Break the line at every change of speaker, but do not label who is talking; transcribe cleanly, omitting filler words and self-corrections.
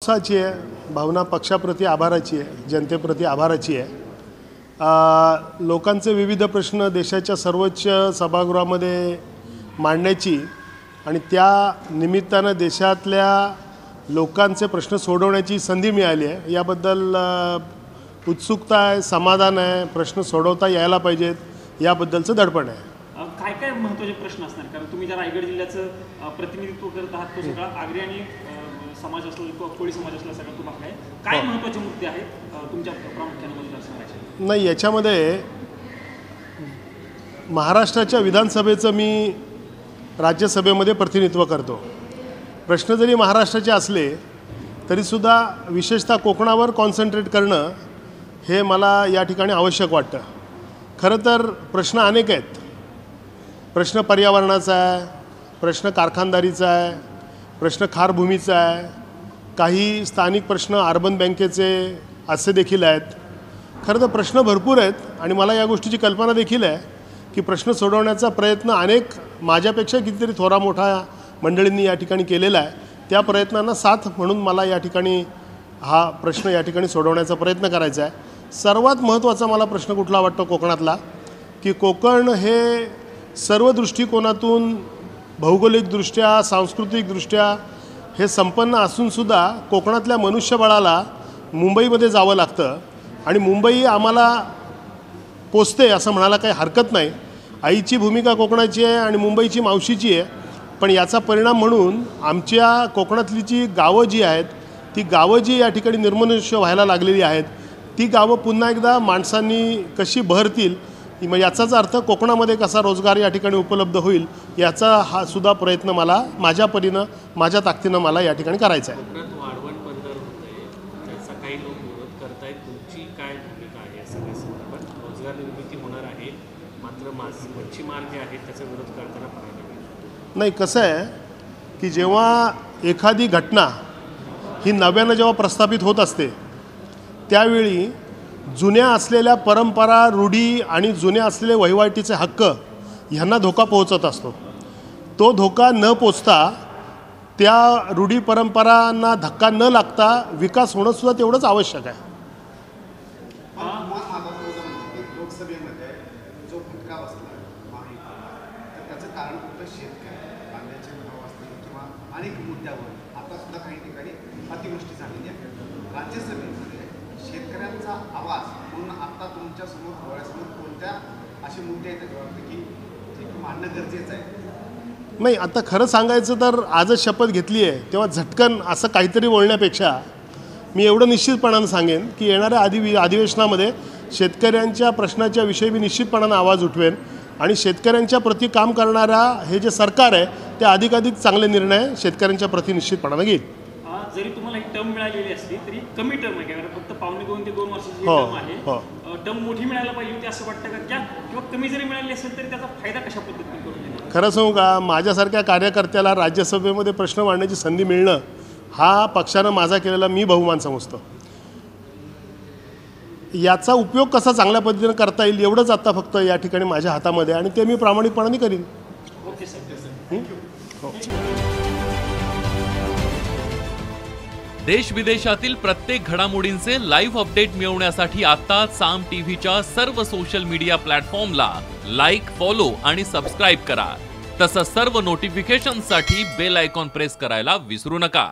उत्साहाची आहे, भावना पक्षाप्रती आभाराची आहे, जनतेप्रती आभाराची आहे। लोकांचे विविध प्रश्न देशाच्या सर्वोच्च सभागृहामध्ये मांडण्याची आणि त्या निमित्तानं देशातल्या लोकांचे प्रश्न सोडवण्याची संधी मिळाली आहे, याबद्दल उत्सुकता आहे, समाधान आहे। प्रश्न सोडवता यायला पाहिजेत याबद्दलचं दडपण आहे।
काय काय महत्त्वाचे प्रश्न असणार, कारण तुम्ही ज्या रायगड जिल्ह्याचं प्रतिनिधित्व करत आहात तो सगळा आगरी आणि समाज असला किंवा कोळी समाज असला सगळा तो भाग आहे, काय महत्त्वाचे मुद्दे आहेत तुमच्या प्रामुख्याने मतदारसंघाचे?
नाही, याच्यामध्ये महाराष्ट्राच्या विधानसभेचं मी राज्यसभेमध्ये प्रतिनिधित्व करतो। प्रश्न जरी महाराष्ट्राचे असले तरीसुद्धा विशेषतः कोकणावर कॉन्सन्ट्रेट करणं हे मला या ठिकाणी आवश्यक वाटतं। खरं तर प्रश्न अनेक आहेत। प्रश्न पर्यावरणाचा आहे, प्रश्न कारखानदारीचा आहे, प्रश्न खारभूमीचा आहे, काही स्थानिक प्रश्न अर्बन बँकेचे असे देखील आहेत। खरं तर प्रश्न भरपूर आहेत आणि मला या गोष्टीची कल्पना देखील आहे की प्रश्न सोडवण्याचा प्रयत्न अनेक माझ्यापेक्षा कितीतरी थोरा मोठा मंडळींनी या ठिकाणी केलेला आहे। त्या प्रयत्नांना साथ म्हणून मला या ठिकाणी हा प्रश्न या ठिकाणी सोडवण्याचा प्रयत्न करायचा आहे। सर्वात महत्त्वाचा मला प्रश्न कुठला वाटतो कोकणातला, की कोकण हे सर्व दृष्टिकोनातून भौगोलिकदृष्ट्या सांस्कृतिकदृष्ट्या हे संपन्न असूनसुद्धा कोकणातल्या मनुष्यबळाला मुंबईमध्ये जावं लागतं आणि मुंबई आम्हाला पोचते असं म्हणायला काही हरकत नाही। आईची भूमिका कोकणाची आहे आणि मुंबईची मावशीची आहे, पण याचा परिणाम म्हणून आमच्या कोकणातली जी गावं जी आहेत ती गावं जी या ठिकाणी निर्मनुष्य व्हायला लागलेली आहेत ती गावं पुन्हा एकदा माणसांनी कशी बहरतील, मग याचाच अर्थ कोकणामध्ये कसा रोजगार या ठिकाणी उपलब्ध होईल याचा हा सुद्धा प्रयत्न मला माझ्या परीनं माझ्या ताकदीनं मला या ठिकाणी करायचा आहे।
वाढवण बंदर होतंय, त्याचा काही लोक विरोध करतायत, तुमची काय भूमिका आहे? सगळ्या संदर्भात रोजगार निर्मिती होणार आहे, मात्र मच्छीमार जे आहेत त्याचा विरोध करताना पाहायला मिळतो।
नाही, कसं आहे की जेव्हा एखादी घटना ही नव्यानं जेव्हा प्रस्थापित होत असते त्यावेळी जुन्या असलेल्या परंपरा, रूढी आणि जुन्या असलेले वहिवाटीचे हक्क ह्यांना धोका पोहोचत असतो। तो धोका न पोचता त्या रूढी परंपरांना धक्का न लागता विकास होणं सुद्धा तेवढंच आवश्यक आहे।
लोकसभेमध्ये जो फटका बसला तर त्याचं कारण फक्त शेतकरी, कांद्याचे भाव असतील किंवा अनेक मुद्द्यावर आता सुद्धा काही ठिकाणी अतिवृष्टी झालेली आहे। राज्यसभेमध्ये शेतकऱ्यांचा आवाज म्हणून आता तुमच्या समोर डोळ्यासमोर कोणत्या असे मुद्दे आहेत की जे मांडणं गरजेचं आहे?
नाही, आता खरं सांगायचं तर आजच शपथ घेतली आहे तेव्हा झटकन असं काहीतरी बोलण्यापेक्षा मी एवढं निश्चितपणानं सांगेन की येणाऱ्या अधिवेशनामध्ये शेतकऱ्यांच्या प्रश्नाच्या विषयी मी निश्चितपणानं आवाज उठवेन आणि शेतकऱ्यांच्या प्रति काम करणारा हे जे सरकार आहे ते अधिकाधिक चांगले निर्णय शेतकऱ्यांच्या प्रति निश्चितपणानं घेईल।
जरी तुम्हाला एक टर्म मिळालेली असली तरी कमी टर्म आहे, कारण फक्त 1.5 ते 2 वर्षाची टर्म आहे। टर्म मोठी मिळायला पाहिजे होती असं वाटतं का, किंवा कमी जरी मिळाली असेल तरी त्याचा फायदा कशा पद्धतीने करून घेणार?
खरं सांगू का, माझ्यासारख्या कार्यकर्त्याला राज्यसभेमध्ये प्रश्न मांडण्याची संधी मिळणं हा पक्षानं माझा केलेला मी बहुमान समजतो। याचा उपयोग कसा चांगल्या पद्धतीने करता येईल एवढंच आता फक्त या ठिकाणी माझ्या हातामध्ये आणि ते मी प्रामाणिकपणाने करीन।
ओके सर,
हो।
देश विदेशातील प्रत्येक घडामोडींचे लाईव्ह अपडेट मिळवण्यासाठी आता साम टीव्हीच्या सर्व सोशल मीडिया प्लॅटफॉर्मला लाईक, फॉलो आणि सबस्क्राईब करा। तसंच सर्व नोटिफिकेशनसाठी बेल आयकॉन प्रेस करायला विसरू नका।